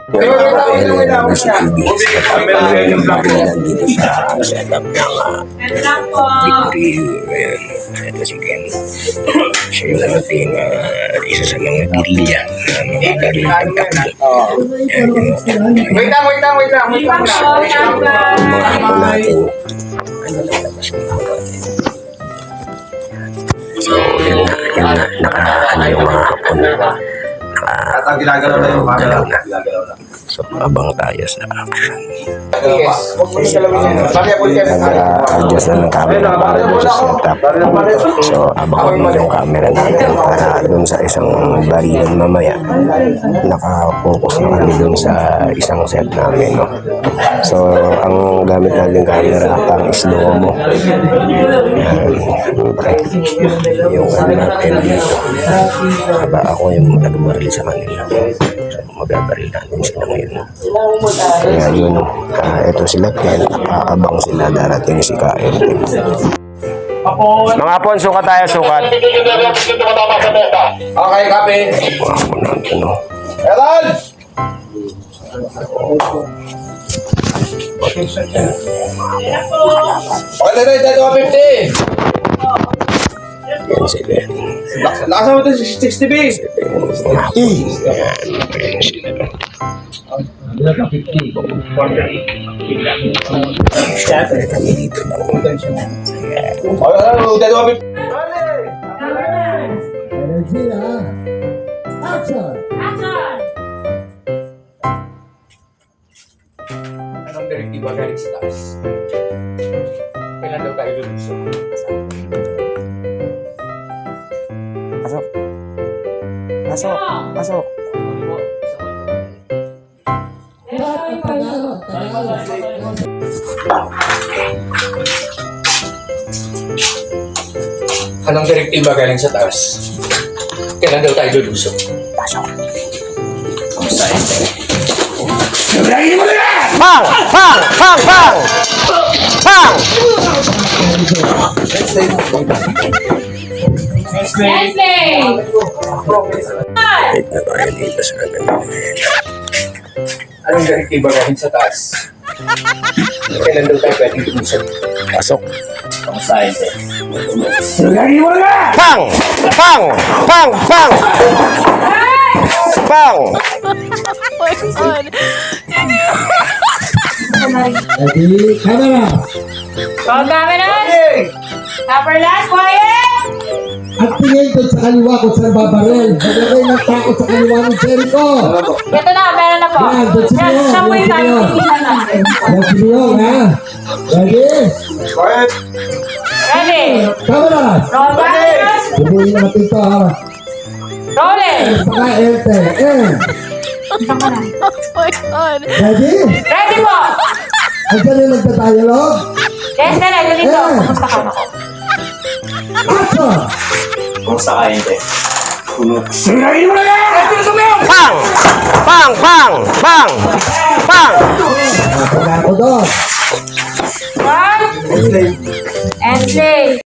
Si Ibi kapag ng barilan dito sa setup ng Victory. Ito si Ken. Siya yung ating isa sa mga guerrilla na makagaling pagtakbo. Wait lang. Mga ako natin ano lang labas ng ako natin. So yun na naka yung mga hapon Ginagalaw na yung galaw na. So abang tayo sa action. Nag-adjust na ng camera para doon sa setup. So abang mo yung camera natin para doon sa isang barilan mamaya. Naka-focus na kami doon sa isang set namin. No? So ang gamit natin camera pang slow mo. Yung ano natin dito. Haba ako yung nagbaril sa kanila. So magabaril natin sila ngayon. Kaya yun, ito sila Ken, nakakabang sila darating si Kain. Mga pon, sukat tayo, sukat. Okay, copy. Mga pon natin, no? Elan! Okay, dito 50. Yan sila. Lakas mo ito 60 base. Yan sila. Siyempre kami dito lang. Energy ha. Action! Anong direktiba galing sa taas? Kailan daw tayo lulusong? Pasok. Anong direktiba galing sa taas? Kailan daw tayo lulusong? Pasok. Pang! Wait na tayo dito sa kanila. Anong direktiba galing sa taas? Kailan daw tayo pwedeng lumusong? Pasok. Pang! Ready, camera! Roll cameras! Upper last, quiet! At tingin doon sa kaliwa kung saan babaril. Maglagay ng tao sa kaliwa ng Jericho. Ito na, meron na po. Yan, doon sa iyo. Siya po yung tayo tingnan natin. Yan sa iyo, ha? Ready? Quiet! Ready? Camera! Roll cameras! Bubuhin natin ito, ha? Rolling! Baka enter. Ready? Ready po! Andiyan yung nagtatagalog? Yes, na ito dito. Kumusta ka na? Action! Pang! Ako doon. 1,